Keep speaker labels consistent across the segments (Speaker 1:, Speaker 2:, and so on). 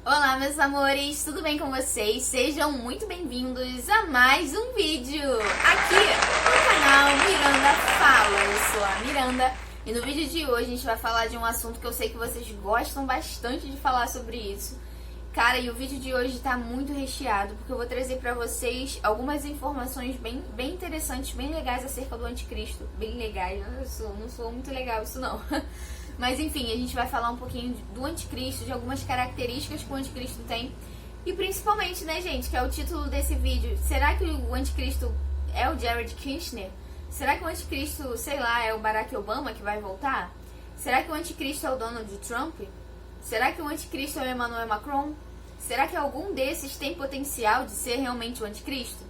Speaker 1: Olá, meus amores, tudo bem com vocês? Sejam muito bem-vindos a mais um vídeo aqui no canal Miranda Fala. Eu sou a Miranda e no vídeo de hoje a gente vai falar de um assunto que eu sei que vocês gostam bastante de falar sobre isso. Cara, e o vídeo de hoje tá muito recheado, porque eu vou trazer pra vocês algumas informações bem interessantes, bem legais acerca do anticristo. Bem legais, não sou muito legal isso não. Mas enfim, a gente vai falar um pouquinho do anticristo, de algumas características que o anticristo tem. E principalmente, né, gente, que é o título desse vídeo. Será que o anticristo é o Jared Kushner? Será que o anticristo, sei lá, é o Barack Obama que vai voltar? Será que o anticristo é o Donald Trump? Será que o anticristo é o Emmanuel Macron? Será que algum desses tem potencial de ser realmente o anticristo?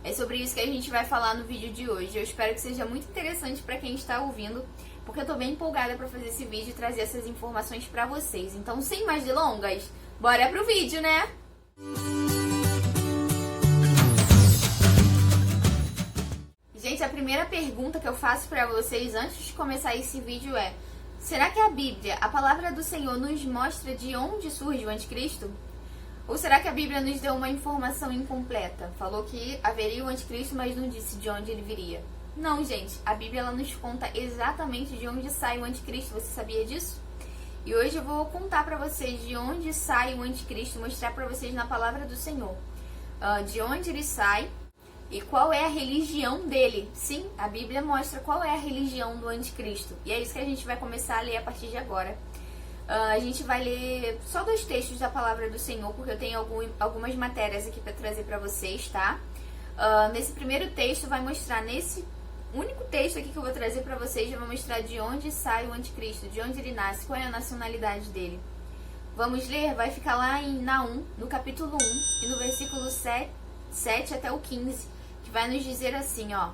Speaker 1: É sobre isso que a gente vai falar no vídeo de hoje. Eu espero que seja muito interessante para quem está ouvindo, porque eu tô bem empolgada para fazer esse vídeo e trazer essas informações para vocês. Então, sem mais delongas, bora pro vídeo, né? Gente, a primeira pergunta que eu faço para vocês antes de começar esse vídeo é: será que a Bíblia, a palavra do Senhor, nos mostra de onde surge o anticristo? Ou será que a Bíblia nos deu uma informação incompleta? Falou que haveria o anticristo, mas não disse de onde ele viria. Não, gente, a Bíblia ela nos conta exatamente de onde sai o anticristo. Você sabia disso? E hoje eu vou contar pra vocês de onde sai o anticristo, mostrar pra vocês na palavra do Senhor de onde ele sai e qual é a religião dele. Sim, a Bíblia mostra qual é a religião do anticristo. E é isso que a gente vai começar a ler a partir de agora. A gente vai ler só 2 textos da palavra do Senhor, porque eu tenho algumas matérias aqui para trazer para vocês, tá? Nesse primeiro texto vai mostrar, nesse único texto aqui que eu vou trazer para vocês, eu vou mostrar de onde sai o anticristo, de onde ele nasce, qual é a nacionalidade dele. Vamos ler? Vai ficar lá em Naum, no capítulo 1, e no versículo 7 até o 15, que vai nos dizer assim, ó.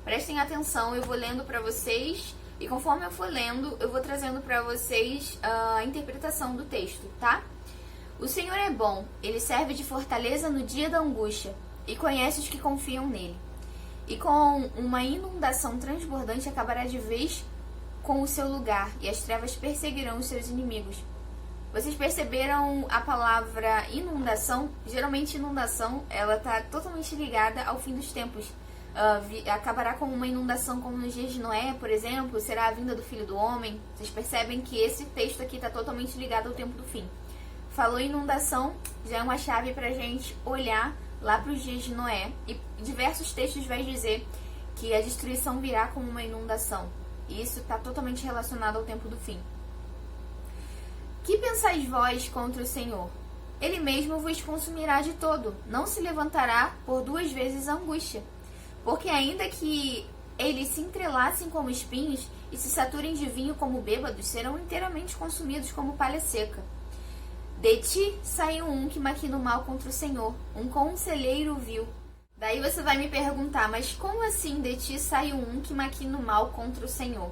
Speaker 1: Prestem atenção, eu vou lendo para vocês. E conforme eu for lendo, eu vou trazendo para vocês a interpretação do texto, tá? O Senhor é bom, Ele serve de fortaleza no dia da angústia e conhece os que confiam nele. E com uma inundação transbordante acabará de vez com o seu lugar e as trevas perseguirão os seus inimigos. Vocês perceberam a palavra inundação? Geralmente inundação, ela está totalmente ligada ao fim dos tempos. Acabará com uma inundação como nos dias de Noé, por exemplo, será a vinda do Filho do Homem. Vocês percebem que esse texto aqui está totalmente ligado ao tempo do fim. Falou inundação, já é uma chave para a gente olhar lá para os dias de Noé. E diversos textos vai dizer que a destruição virá como uma inundação. E isso está totalmente relacionado ao tempo do fim. Que pensais vós contra o Senhor? Ele mesmo vos consumirá de todo, não se levantará por 2 vezes a angústia. Porque ainda que eles se entrelacem como espinhos e se saturem de vinho como bêbados, serão inteiramente consumidos como palha seca. De ti saiu um que maquina o mal contra o Senhor, um conselheiro vil. Daí você vai me perguntar, mas como assim de ti saiu um que maquina o mal contra o Senhor?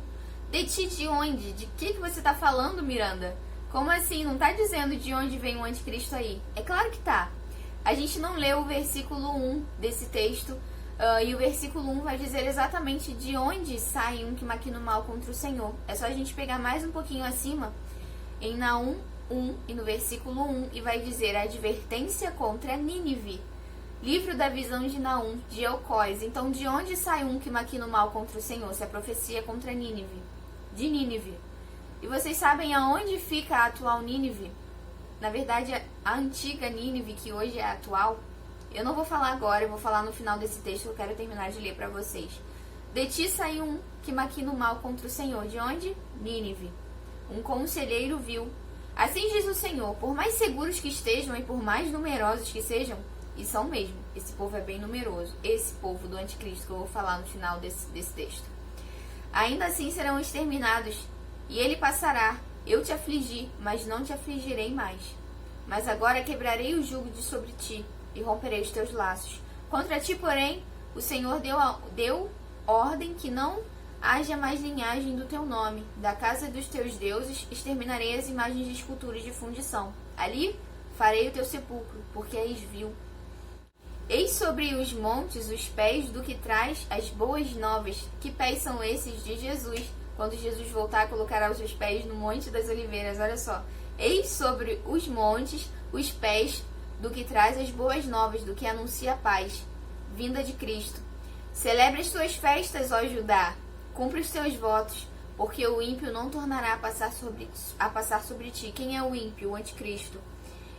Speaker 1: De ti de onde? De que você está falando, Miranda? Como assim? Não está dizendo de onde vem o anticristo aí? É claro que tá. A gente não leu o versículo 1 desse texto. E o versículo 1 vai dizer exatamente de onde sai um que maquina o mal contra o Senhor. É só a gente pegar mais um pouquinho acima, em Naum 1, e no versículo 1, e vai dizer a advertência contra Nínive. Livro da visão de Naum, de Elcós. Então, de onde sai um que maquina o mal contra o Senhor? Se a profecia é contra Nínive. De Nínive. E vocês sabem aonde fica a atual Nínive? Na verdade, a antiga Nínive, que hoje é a atual. Eu não vou falar agora, eu vou falar no final desse texto que eu quero terminar de ler para vocês. De ti saiu um que maquina o mal contra o Senhor. De onde? Nínive. Um conselheiro vil. Assim diz o Senhor, por mais seguros que estejam e por mais numerosos que sejam, e são mesmo, esse povo é bem numeroso, esse povo do anticristo que eu vou falar no final desse texto. Ainda assim serão exterminados, e ele passará. Eu te afligi, mas não te afligirei mais. Mas agora quebrarei o jugo de sobre ti, e romperei os teus laços. Contra ti, porém, o Senhor deu ordem que não haja mais linhagem do teu nome. Da casa dos teus deuses exterminarei as imagens de esculturas de fundição. Ali farei o teu sepulcro, porque és vil. Eis sobre os montes os pés do que traz as boas novas. Que pés são esses de Jesus? Quando Jesus voltar, colocará os seus pés no Monte das Oliveiras. Olha só, Eis sobre os montes os pés do que traz as boas novas, do que anuncia a paz, vinda de Cristo. Celebre as tuas festas, ó Judá, cumpre os teus votos, porque o ímpio não tornará a passar sobre ti. Quem é o ímpio? O anticristo.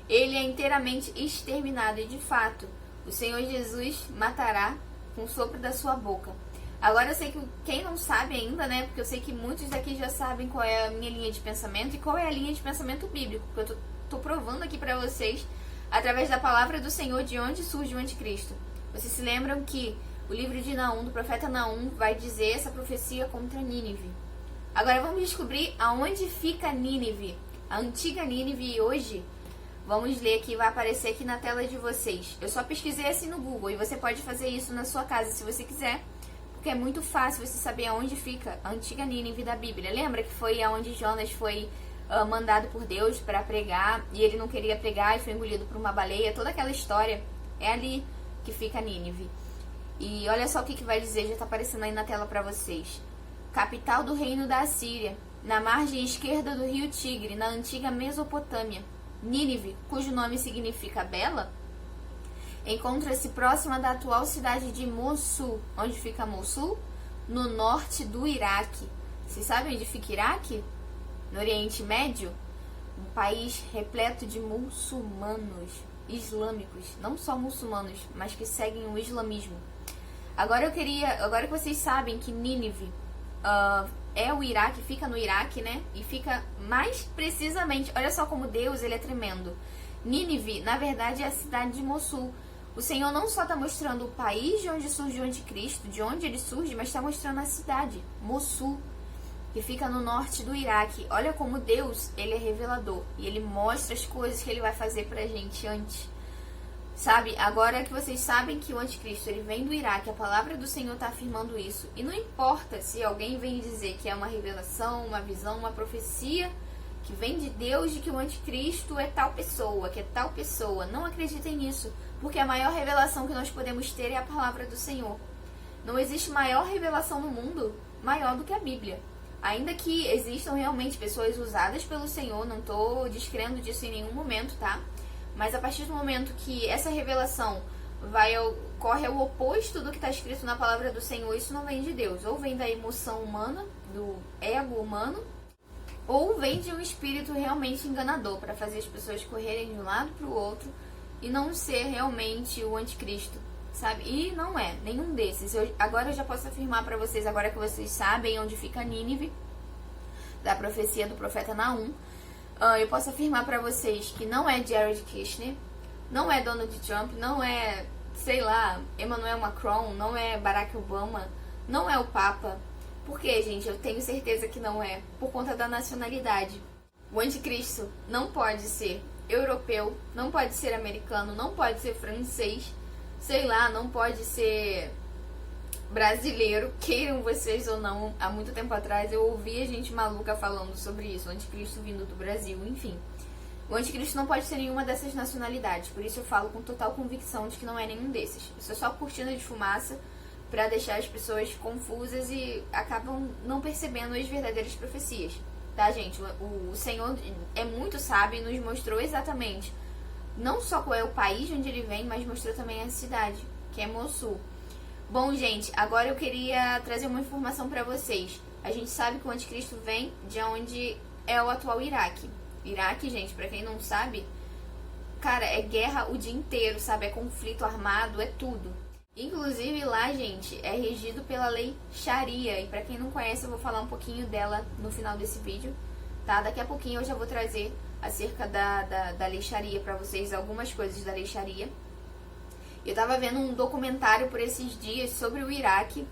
Speaker 1: Ele é inteiramente exterminado e, de fato, o Senhor Jesus matará com o sopro da sua boca. Agora eu sei que quem não sabe ainda, né, porque eu sei que muitos daqui já sabem qual é a minha linha de pensamento e qual é a linha de pensamento bíblico, porque eu tô provando aqui pra vocês, através da palavra do Senhor, de onde surge o anticristo. Vocês se lembram que o livro de Naum, do profeta Naum, vai dizer essa profecia contra Nínive. Agora vamos descobrir aonde fica Nínive, a antiga Nínive, e hoje vamos ler aqui, vai aparecer aqui na tela de vocês. Eu só pesquisei assim no Google e você pode fazer isso na sua casa se você quiser, porque é muito fácil você saber aonde fica a antiga Nínive da Bíblia. Lembra que foi aonde Jonas foi mandado por Deus para pregar e ele não queria pregar e foi engolido por uma baleia? Toda aquela história é ali que fica Nínive. E olha só o que vai dizer, já está aparecendo aí na tela para vocês. Capital do reino da Assíria, na margem esquerda do rio Tigre, na antiga Mesopotâmia. Nínive, cujo nome significa bela, encontra-se próxima da atual cidade de Mossul. Onde fica Mossul? No norte do Iraque. Vocês sabem onde fica Iraque? No Oriente Médio? Um país repleto de muçulmanos islâmicos. Não só muçulmanos, mas que seguem o islamismo. Agora que vocês sabem que Nínive é o Iraque, fica no Iraque, né? E fica mais precisamente, olha só como Deus, ele é tremendo. Nínive, na verdade, é a cidade de Mossul. O Senhor não só está mostrando o país de onde surge o anticristo, de onde ele surge, mas está mostrando a cidade, Mossul, que fica no norte do Iraque. Olha como Deus, ele é revelador. E ele mostra as coisas que ele vai fazer pra gente antes. Sabe, agora que vocês sabem que o anticristo ele vem do Iraque, a palavra do Senhor está afirmando isso. E não importa se alguém vem dizer que é uma revelação, uma visão, uma profecia que vem de Deus de que o anticristo é tal pessoa, que é tal pessoa. Não acreditem nisso, porque a maior revelação que nós podemos ter é a palavra do Senhor. Não existe maior revelação no mundo maior do que a Bíblia. Ainda que existam realmente pessoas usadas pelo Senhor, não estou descrendo disso em nenhum momento, tá? Mas a partir do momento que essa revelação corre ao oposto do que está escrito na palavra do Senhor, isso não vem de Deus. Ou vem da emoção humana, do ego humano, ou vem de um espírito realmente enganador, para fazer as pessoas correrem de um lado para o outro e não ser realmente o anticristo, sabe? E não é nenhum desses. Agora eu já posso afirmar para vocês, agora que vocês sabem onde fica Nínive, da profecia do profeta Naum, eu posso afirmar pra vocês que não é Jared Kushner, não é Donald Trump, não é, sei lá, Emmanuel Macron, não é Barack Obama, não é o Papa. Por quê, gente? Eu tenho certeza que não é, por conta da nacionalidade. O anticristo não pode ser europeu, não pode ser americano, não pode ser francês, sei lá, não pode ser brasileiro, queiram vocês ou não. Há muito tempo atrás eu ouvia gente maluca falando sobre isso, o anticristo vindo do Brasil, enfim. O anticristo não pode ser nenhuma dessas nacionalidades, por isso eu falo com total convicção de que não é nenhum desses. Isso é só cortina de fumaça para deixar as pessoas confusas e acabam não percebendo as verdadeiras profecias, tá, gente? O Senhor é muito sábio e nos mostrou exatamente não só qual é o país de onde ele vem, mas mostrou também a cidade, que é Mossul. Bom, gente, agora eu queria trazer uma informação pra vocês. A gente sabe que o anticristo vem de onde é o atual Iraque. Iraque, gente, pra quem não sabe, cara, é guerra o dia inteiro, sabe? É conflito armado, é tudo. Inclusive lá, gente, é regido pela lei Sharia. E pra quem não conhece, eu vou falar um pouquinho dela no final desse vídeo, tá? Daqui a pouquinho eu já vou trazer acerca da lei Sharia pra vocês, algumas coisas da lei Sharia. Eu tava vendo um documentário por esses dias sobre o Iraque,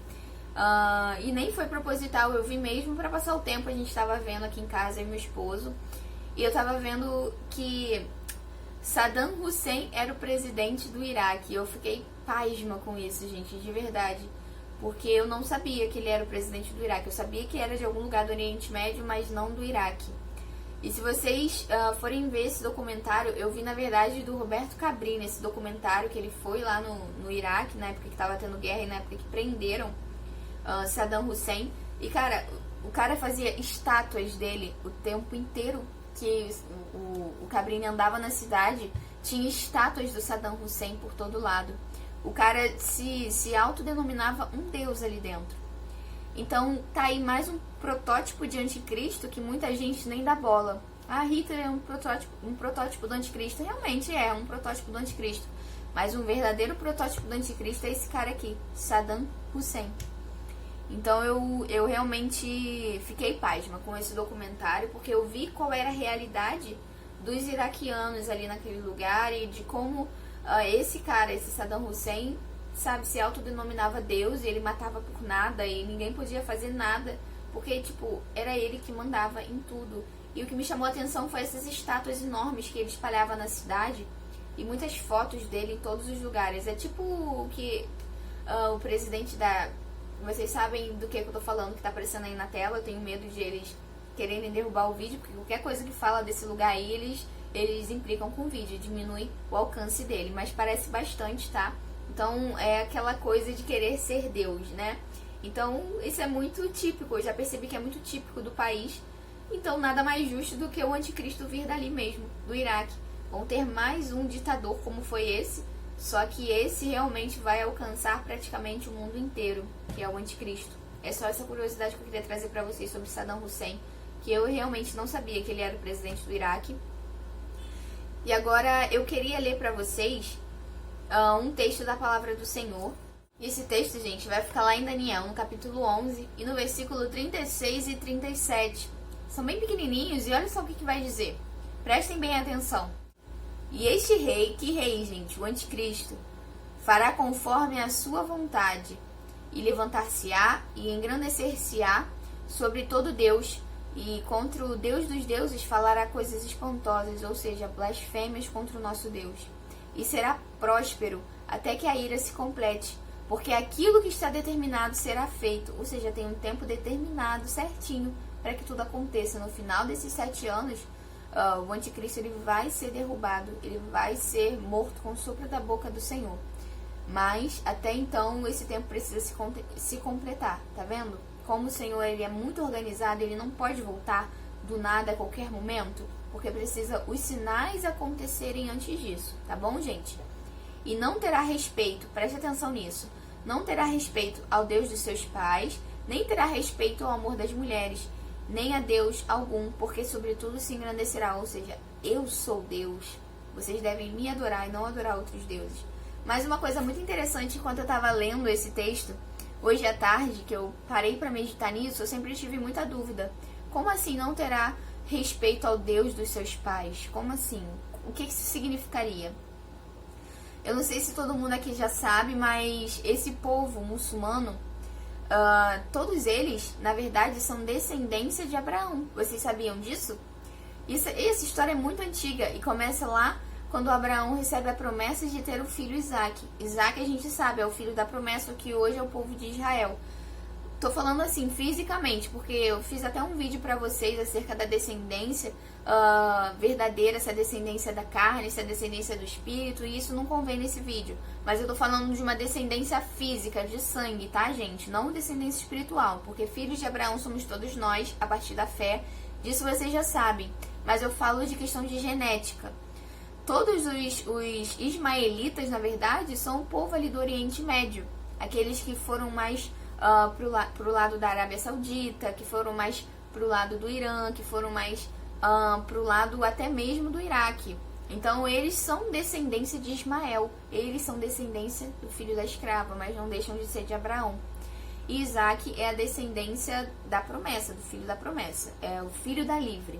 Speaker 1: e nem foi proposital, eu vi mesmo pra passar o tempo. A gente tava vendo aqui em casa, eu e meu esposo, e eu tava vendo que Saddam Hussein era o presidente do Iraque. Eu fiquei pasma com isso, gente, de verdade, porque eu não sabia que ele era o presidente do Iraque. Eu sabia que era de algum lugar do Oriente Médio, mas não do Iraque. E se vocês forem ver esse documentário, eu vi na verdade do Roberto Cabrini, esse documentário que ele foi lá no Iraque, na época que estava tendo guerra e na época que prenderam Saddam Hussein. E cara, o cara fazia estátuas dele o tempo inteiro que o Cabrini andava na cidade, tinha estátuas do Saddam Hussein por todo lado. O cara se autodenominava um deus ali dentro. Então tá aí mais um protótipo de anticristo que muita gente nem dá bola. Ah, Hitler é um protótipo do anticristo. Realmente é um protótipo do anticristo. Mas um verdadeiro protótipo do anticristo é esse cara aqui, Saddam Hussein. Então eu realmente fiquei pasma com esse documentário, porque eu vi qual era a realidade dos iraquianos ali naquele lugar e de como esse cara, esse Saddam Hussein, sabe, se autodenominava Deus e ele matava por nada e ninguém podia fazer nada, porque, tipo, era ele que mandava em tudo. E o que me chamou a atenção foi essas estátuas enormes que ele espalhava na cidade e muitas fotos dele em todos os lugares. É tipo o que o presidente da... Vocês sabem do que eu tô falando, que tá aparecendo aí na tela. Eu tenho medo de eles quererem derrubar o vídeo, porque qualquer coisa que fala desse lugar aí, eles implicam com o vídeo, diminui o alcance dele, mas parece bastante, tá? Então é aquela coisa de querer ser Deus, né? Então isso é muito típico, eu já percebi que é muito típico do país. Então nada mais justo do que o anticristo vir dali mesmo, do Iraque. Vão ter mais um ditador como foi esse, só que esse realmente vai alcançar praticamente o mundo inteiro, que é o anticristo. É só essa curiosidade que eu queria trazer pra vocês sobre Saddam Hussein, que eu realmente não sabia que ele era o presidente do Iraque. E agora eu queria ler pra vocês um texto da palavra do Senhor. E esse texto, gente, vai ficar lá em Daniel, no capítulo 11 e no versículo 36 e 37. São bem pequenininhos e olha só o que vai dizer. Prestem bem atenção. E este rei, que rei, gente? O anticristo, fará conforme a sua vontade, e levantar-se-á e engrandecer-se-á sobre todo Deus, e contra o Deus dos deuses falará coisas espantosas, ou seja, blasfêmias contra o nosso Deus. E será próspero até que a ira se complete, porque aquilo que está determinado será feito, ou seja, tem um tempo determinado certinho para que tudo aconteça. No final desses 7 anos, o anticristo ele vai ser derrubado, ele vai ser morto com o sopro da boca do Senhor. Mas até então esse tempo precisa se completar, tá vendo? Como o Senhor ele é muito organizado, ele não pode voltar do nada a qualquer momento, porque precisa os sinais acontecerem antes disso, tá bom, gente? E não terá respeito, preste atenção nisso, não terá respeito ao Deus dos seus pais, nem terá respeito ao amor das mulheres, nem a Deus algum, porque sobretudo se engrandecerá, ou seja, eu sou Deus, vocês devem me adorar e não adorar outros deuses. Mas uma coisa muito interessante, enquanto eu estava lendo esse texto, hoje à tarde, que eu parei para meditar nisso, eu sempre tive muita dúvida. Como assim não terá respeito ao Deus dos seus pais? Como assim? O que isso significaria? Eu não sei se todo mundo aqui já sabe, mas esse povo muçulmano, todos eles, na verdade, são descendência de Abraão. Vocês sabiam disso? Essa história é muito antiga e começa lá quando Abraão recebe a promessa de ter o filho Isaac. Isaac, a gente sabe, é o filho da promessa que hoje é o povo de Israel. Tô falando assim, fisicamente, porque eu fiz até um vídeo pra vocês acerca da descendência verdadeira, se é a descendência da carne, se é a descendência do espírito, e isso não convém nesse vídeo. Mas eu tô falando de uma descendência física, de sangue, tá, gente? Não descendência espiritual, porque filhos de Abraão somos todos nós, a partir da fé. Disso vocês já sabem. Mas eu falo de questão de genética. Todos os ismaelitas, na verdade, são o povo ali do Oriente Médio. Aqueles que foram mais pro lado da Arábia Saudita, que foram mais pro lado do Irã, que foram mais pro lado até mesmo do Iraque. Então eles são descendência de Ismael. Eles são descendência do filho da escrava, mas não deixam de ser de Abraão. E Isaac é a descendência da promessa, do filho da promessa. É o filho da livre.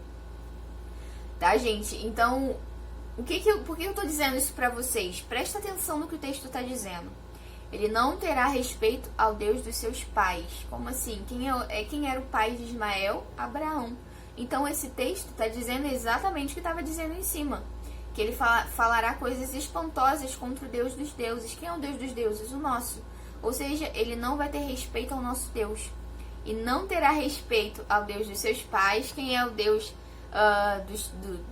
Speaker 1: Tá, gente? Então... por que eu tô dizendo isso pra vocês? Presta atenção no que o texto tá dizendo. Ele não terá respeito ao Deus dos seus pais. Como assim? Quem era o pai de Ismael? Abraão. Então esse texto tá dizendo exatamente o que estava dizendo em cima. Que ele falará coisas espantosas contra o Deus dos deuses. Quem é o Deus dos deuses? O nosso. Ou seja, ele não vai ter respeito ao nosso Deus. E não terá respeito ao Deus dos seus pais. Quem é o Deus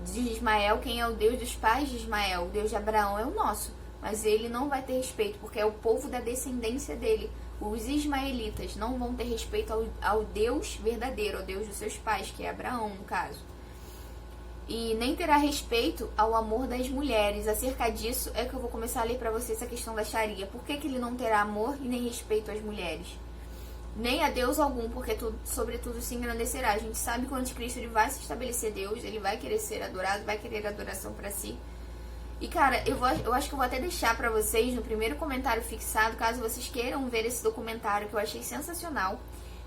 Speaker 1: de Ismael? Quem é o Deus dos pais de Ismael? O Deus de Abraão é o nosso, mas ele não vai ter respeito, porque é o povo da descendência dele. Os ismaelitas não vão ter respeito ao Deus verdadeiro, ao Deus dos seus pais, que é Abraão, no caso. e nem terá respeito ao amor das mulheres. Acerca disso é que eu vou começar a ler para vocês a questão da Sharia. Por que ele não terá amor e nem respeito às mulheres? Nem a Deus algum, porque sobretudo se engrandecerá. A gente sabe que o anticristo ele vai se estabelecer Deus, ele vai querer ser adorado, vai querer adoração para si. E cara, eu acho que eu vou até deixar para vocês no primeiro comentário fixado, caso vocês queiram ver esse documentário que eu achei sensacional,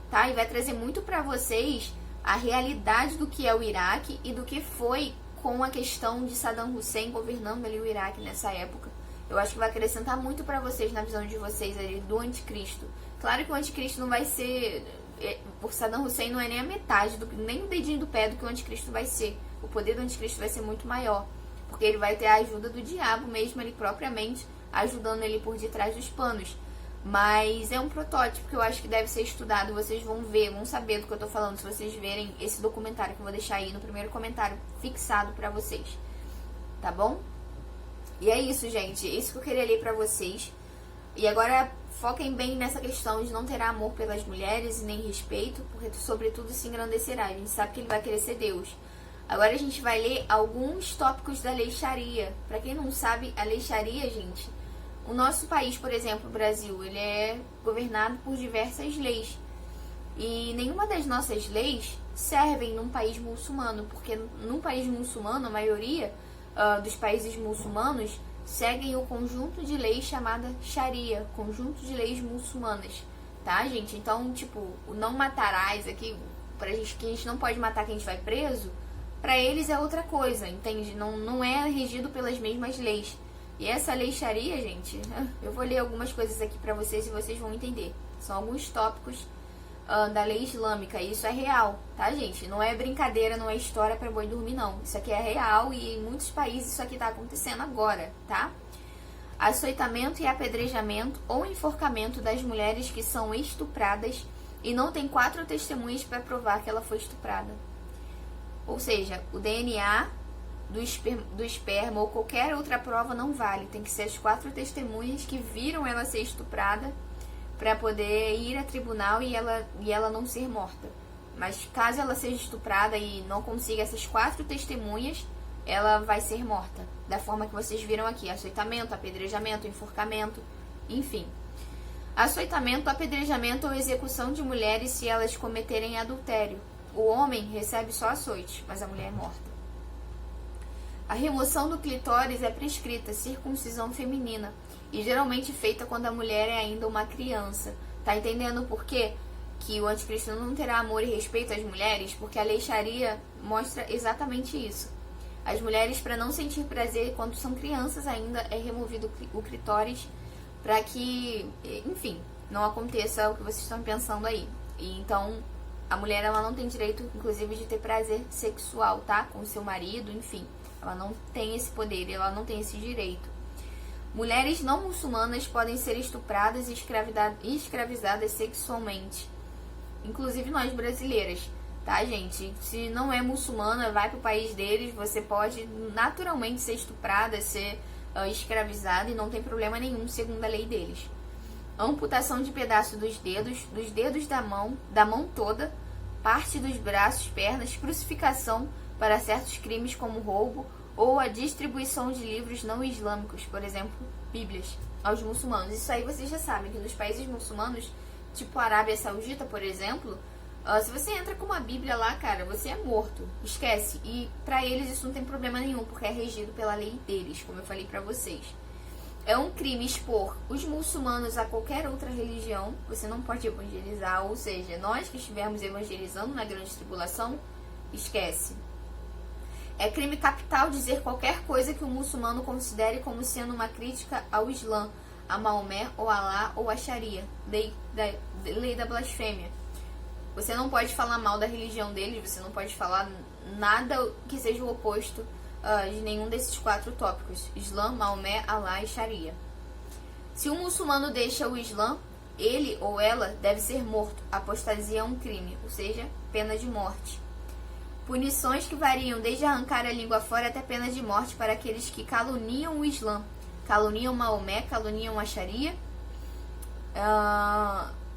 Speaker 1: tá? E vai trazer muito para vocês a realidade do que é o Iraque e do que foi com a questão de Saddam Hussein governando ali o Iraque nessa época. Eu acho que vai acrescentar muito para vocês na visão de vocês ali do anticristo. Claro que o anticristo não vai ser, por Saddam Hussein não é nem a metade, nem o dedinho do pé do que o anticristo vai ser. O poder do anticristo vai ser muito maior, porque ele vai ter a ajuda do diabo mesmo, ele propriamente ajudando ele por detrás dos panos. Mas é um protótipo que eu acho que deve ser estudado. Vocês vão ver, vão saber do que eu tô falando se vocês verem esse documentário que eu vou deixar aí no primeiro comentário fixado pra vocês. Tá bom? E é isso, gente. É isso que eu queria ler pra vocês. E agora foquem bem nessa questão de não ter amor pelas mulheres e nem respeito, porque sobretudo se engrandecerá. A gente sabe que ele vai querer ser Deus. Agora a gente vai ler alguns tópicos da lei Sharia. Pra quem não sabe, a lei Sharia, gente... O nosso país, por exemplo, o Brasil, ele é governado por diversas leis. E nenhuma das nossas leis servem num país muçulmano, porque num país muçulmano, a maioria dos países muçulmanos seguem o conjunto de leis chamada Sharia, conjunto de leis muçulmanas, tá, gente? Então, tipo, o não matarás aqui, pra gente, que a gente não pode matar quem a gente vai preso, pra eles é outra coisa, entende? Não é regido pelas mesmas leis. E essa lei Sharia, gente, eu vou ler algumas coisas aqui pra vocês e vocês vão entender. São alguns tópicos da lei islâmica. E isso é real, tá, gente? Não é brincadeira, não é história pra boi dormir, não. Isso aqui é real e em muitos países isso aqui tá acontecendo agora, tá? Açoitamento e apedrejamento ou enforcamento das mulheres que são estupradas e não tem 4 testemunhas pra provar que ela foi estuprada. Ou seja, o DNA... do esperma ou qualquer outra prova não vale. Tem que ser as 4 testemunhas que viram ela ser estuprada para poder ir a tribunal e ela não ser morta. Mas caso ela seja estuprada e não consiga essas 4 testemunhas, ela vai ser morta. Da forma que vocês viram aqui. Açoitamento, apedrejamento, enforcamento, enfim. Açoitamento, apedrejamento ou execução de mulheres se elas cometerem adultério. O homem recebe só açoite, mas a mulher é morta. A remoção do clitóris é prescrita, circuncisão feminina, e geralmente feita quando a mulher é ainda uma criança. Tá entendendo por quê? Que o anticristo não terá amor e respeito às mulheres? Porque a lei Sharia mostra exatamente isso. As mulheres, para não sentir prazer quando são crianças ainda, é removido o clitóris para que, enfim, não aconteça o que vocês estão pensando aí. E então, a mulher ela não tem direito, inclusive, de ter prazer sexual, tá? Com o seu marido, enfim. Ela não tem esse poder, ela não tem esse direito. Mulheres não muçulmanas podem ser estupradas e escravizadas sexualmente. Inclusive nós brasileiras, tá, gente? Se não é muçulmana, vai pro país deles, você pode naturalmente ser estuprada, ser escravizada e não tem problema nenhum, segundo a lei deles. Amputação de pedaços dos dedos da mão toda, parte dos braços, pernas, crucificação para certos crimes como roubo ou a distribuição de livros não islâmicos, por exemplo, bíblias, aos muçulmanos. Isso aí vocês já sabem que nos países muçulmanos, tipo a Arábia Saudita, por exemplo, se você entra com uma bíblia lá, cara, você é morto, esquece. E pra eles isso não tem problema nenhum, porque é regido pela lei deles, como eu falei pra vocês. É um crime expor os muçulmanos a qualquer outra religião, você não pode evangelizar, ou seja, nós que estivermos evangelizando na grande tribulação, esquece. É crime capital dizer qualquer coisa que o muçulmano considere como sendo uma crítica ao Islã, a Maomé, ou Alá, ou a Sharia, lei da blasfêmia. Você não pode falar mal da religião deles, você não pode falar nada que seja o oposto de nenhum desses 4 tópicos: Islã, Maomé, Alá e Sharia. Se um muçulmano deixa o Islã, ele ou ela deve ser morto. Apostasia é um crime, ou seja, pena de morte. Punições que variam desde arrancar a língua fora até pena de morte para aqueles que caluniam o Islã, caluniam Maomé, caluniam a Sharia.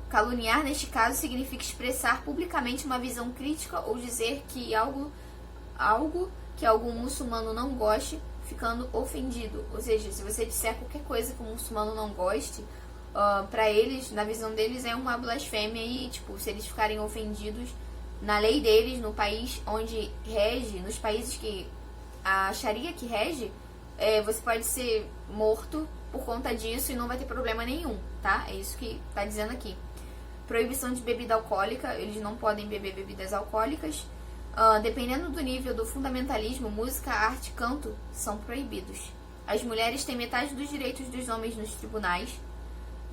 Speaker 1: Caluniar, neste caso, significa expressar publicamente uma visão crítica ou dizer que algo que algum muçulmano não goste, ficando ofendido. Ou seja, se você disser qualquer coisa que um muçulmano não goste, para eles, na visão deles, é uma blasfêmia e, tipo, se eles ficarem ofendidos, na lei deles, no país onde rege, nos países que a Sharia que rege, você pode ser morto por conta disso e não vai ter problema nenhum, tá? É isso que tá dizendo aqui. Proibição de bebida alcoólica, eles não podem beber bebidas alcoólicas. Dependendo do nível do fundamentalismo, música, arte e canto são proibidos. As mulheres têm metade dos direitos dos homens nos tribunais.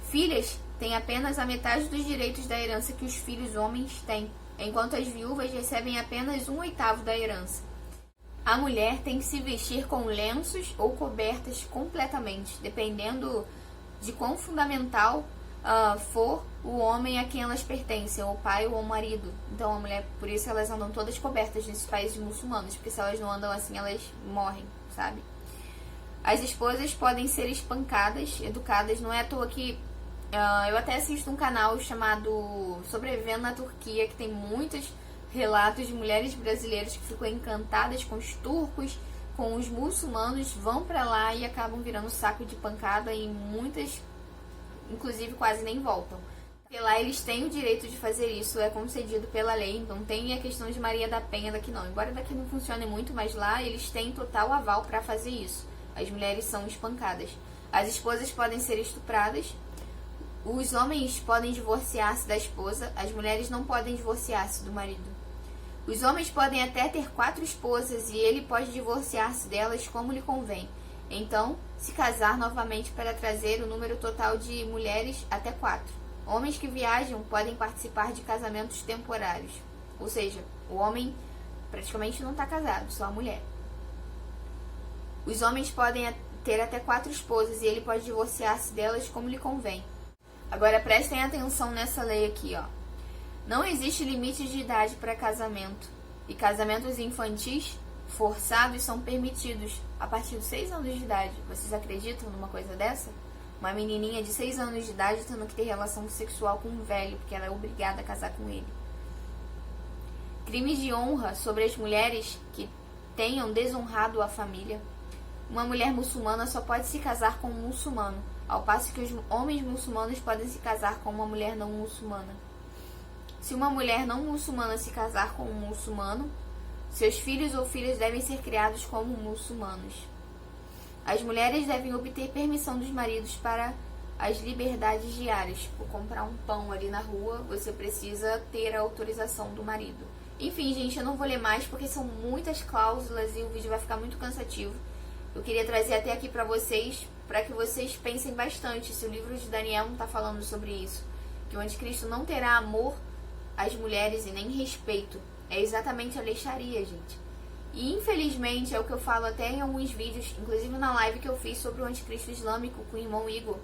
Speaker 1: Filhas têm apenas a metade dos direitos da herança que os filhos homens têm, enquanto as viúvas recebem apenas 1/8 da herança. A mulher tem que se vestir com lenços ou cobertas completamente, dependendo de quão fundamental for o homem a quem elas pertencem, ou pai ou o marido. Então a mulher, por isso elas andam todas cobertas nesses países muçulmanos, porque se elas não andam assim, elas morrem, sabe? As esposas podem ser espancadas, educadas, não é à toa que eu até assisto um canal chamado Sobrevivendo na Turquia, que tem muitos relatos de mulheres brasileiras que ficam encantadas com os turcos, com os muçulmanos, vão pra lá e acabam virando saco de pancada e muitas, inclusive, quase nem voltam. Porque lá eles têm o direito de fazer isso, é concedido pela lei, não tem a questão de Maria da Penha daqui não. Embora daqui não funcione muito, mas lá eles têm total aval pra fazer isso. As mulheres são espancadas. As esposas podem ser estupradas. Os homens podem divorciar-se da esposa, as mulheres não podem divorciar-se do marido. Os homens podem até ter 4 esposas e ele pode divorciar-se delas como lhe convém. Então, se casar novamente para trazer o número total de mulheres até 4. Homens que viajam podem participar de casamentos temporários. Ou seja, o homem praticamente não está casado, só a mulher. Os homens podem ter até 4 esposas e ele pode divorciar-se delas como lhe convém. Agora prestem atenção nessa lei aqui, ó. Não existe limite de idade para casamento. E casamentos infantis forçados são permitidos a partir de 6 anos de idade. Vocês acreditam numa coisa dessa? Uma menininha de 6 anos de idade tendo que ter relação sexual com um velho, porque ela é obrigada a casar com ele. Crime de honra sobre as mulheres que tenham desonrado a família. Uma mulher muçulmana só pode se casar com um muçulmano, ao passo que os homens muçulmanos podem se casar com uma mulher não muçulmana. Se uma mulher não muçulmana se casar com um muçulmano, seus filhos ou filhas devem ser criados como muçulmanos. As mulheres devem obter permissão dos maridos para as liberdades diárias. Por comprar um pão ali na rua, você precisa ter a autorização do marido. Enfim, gente, eu não vou ler mais porque são muitas cláusulas e o vídeo vai ficar muito cansativo. Eu queria trazer até aqui para que vocês pensem bastante se o livro de Daniel não está falando sobre isso. Que o anticristo não terá amor às mulheres e nem respeito. É exatamente a lei Sharia, gente. E infelizmente é o que eu falo até em alguns vídeos, inclusive na live que eu fiz sobre o anticristo islâmico com o irmão Igor.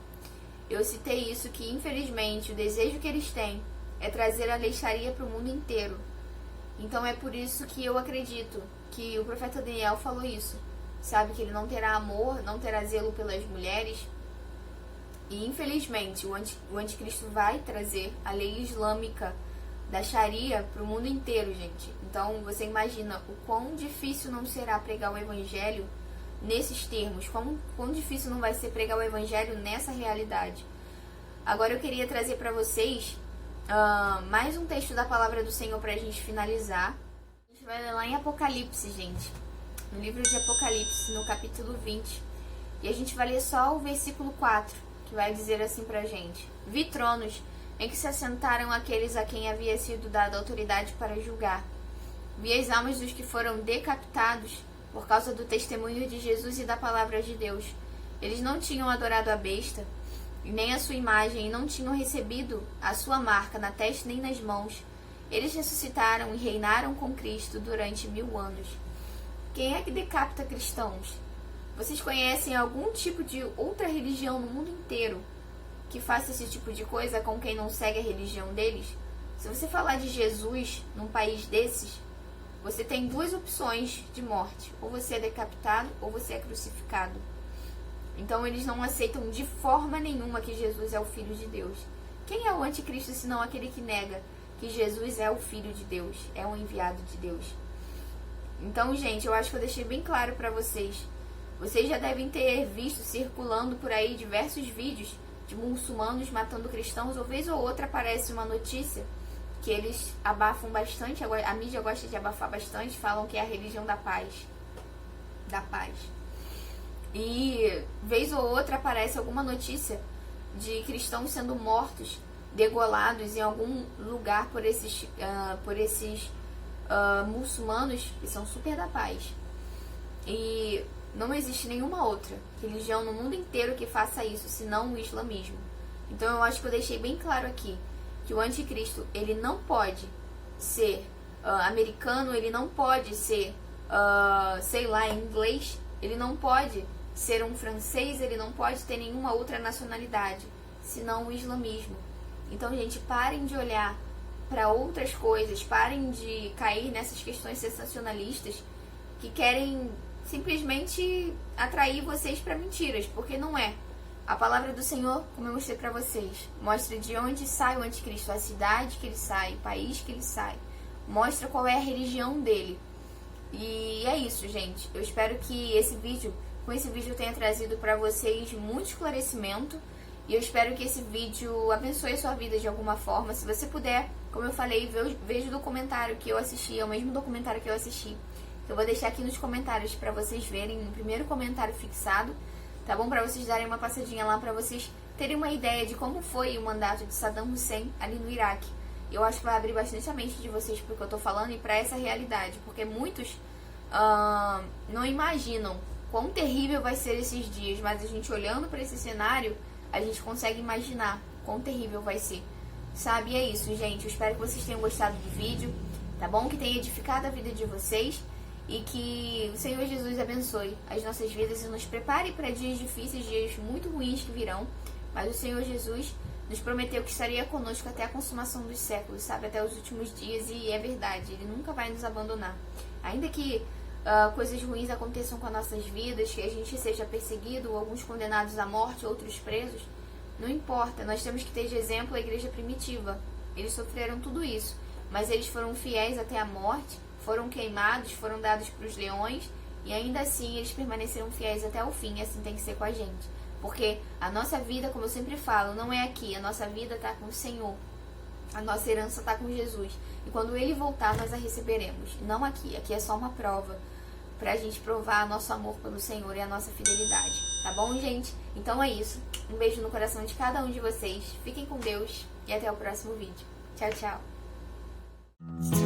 Speaker 1: Eu citei isso, que infelizmente o desejo que eles têm é trazer a lei Sharia para o mundo inteiro. Então é por isso que eu acredito que o profeta Daniel falou isso. Sabe, que ele não terá amor, não terá zelo pelas mulheres. E infelizmente o anticristo vai trazer a lei islâmica da Sharia para o mundo inteiro, gente. Então você imagina o quão difícil não será pregar o evangelho nesses termos, quão difícil não vai ser pregar o evangelho nessa realidade. Agora eu queria trazer para vocês mais um texto da palavra do Senhor para a gente finalizar. A gente vai ler lá em Apocalipse, gente. No livro de Apocalipse, no capítulo 20. E a gente vai ler só o versículo 4, que vai dizer assim pra gente: Vi tronos em que se assentaram aqueles a quem havia sido dada autoridade para julgar. Vi as almas dos que foram decapitados por causa do testemunho de Jesus e da palavra de Deus. Eles não tinham adorado a besta, e nem a sua imagem, e não tinham recebido a sua marca na testa nem nas mãos. Eles ressuscitaram e reinaram com Cristo durante 1000 anos. Quem é que decapita cristãos? Vocês conhecem algum tipo de outra religião no mundo inteiro que faça esse tipo de coisa com quem não segue a religião deles? Se você falar de Jesus num país desses, você tem 2 opções de morte. Ou você é decapitado ou você é crucificado. Então eles não aceitam de forma nenhuma que Jesus é o Filho de Deus. Quem é o anticristo senão aquele que nega que Jesus é o Filho de Deus, é o enviado de Deus? Então, gente, eu acho que eu deixei bem claro pra vocês. Vocês já devem ter visto circulando por aí diversos vídeos de muçulmanos matando cristãos, ou vez ou outra aparece uma notícia que eles abafam bastante, a mídia gosta de abafar bastante, falam que é a religião da paz. Da paz. E vez ou outra aparece alguma notícia de cristãos sendo mortos, degolados em algum lugar por esses muçulmanos que são super da paz. E não existe nenhuma outra religião no mundo inteiro que faça isso, senão o islamismo. Então eu acho que eu deixei bem claro aqui que o anticristo, ele não pode ser americano, ele não pode ser, sei lá, inglês, ele não pode ser um francês, ele não pode ter nenhuma outra nacionalidade, senão o islamismo. Então, gente, parem de olhar para outras coisas, parem de cair nessas questões sensacionalistas que querem simplesmente atrair vocês para mentiras, porque não é. A palavra do Senhor, como eu mostrei para vocês, mostra de onde sai o anticristo, a cidade que ele sai, o país que ele sai, mostra qual é a religião dele. E é isso, gente. Eu espero que com esse vídeo eu tenha trazido para vocês muito esclarecimento, e eu espero que esse vídeo abençoe a sua vida de alguma forma. Se você puder, como eu falei, veja o documentário que eu assisti, é o mesmo documentário que eu assisti. Eu vou deixar aqui nos comentários para vocês verem, no primeiro comentário fixado, tá bom? Para vocês darem uma passadinha lá, para vocês terem uma ideia de como foi o mandato de Saddam Hussein ali no Iraque. Eu acho que vai abrir bastante a mente de vocês pro que eu tô falando e para essa realidade, porque muitos não imaginam quão terrível vai ser esses dias, mas a gente olhando para esse cenário, a gente consegue imaginar quão terrível vai ser, sabe? E é isso, gente. Eu espero que vocês tenham gostado do vídeo, tá bom? Que tenha edificado a vida de vocês e que o Senhor Jesus abençoe as nossas vidas e nos prepare para dias difíceis, dias muito ruins que virão, mas o Senhor Jesus nos prometeu que estaria conosco até a consumação dos séculos, sabe? Até os últimos dias, e é verdade, Ele nunca vai nos abandonar. Ainda que coisas ruins aconteçam com as nossas vidas, que a gente seja perseguido, alguns condenados à morte, outros presos, não importa, nós temos que ter de exemplo a igreja primitiva. Eles sofreram tudo isso, mas eles foram fiéis até a morte, foram queimados, foram dados para os leões, e ainda assim eles permaneceram fiéis até o fim, e assim tem que ser com a gente. Porque a nossa vida, como eu sempre falo, não é aqui, a nossa vida está com o Senhor. A nossa herança está com Jesus. E quando Ele voltar, nós a receberemos. Não aqui. Aqui é só uma prova para a gente provar nosso amor pelo Senhor e a nossa fidelidade. Tá bom, gente? Então é isso. Um beijo no coração de cada um de vocês. Fiquem com Deus e até o próximo vídeo. Tchau, tchau.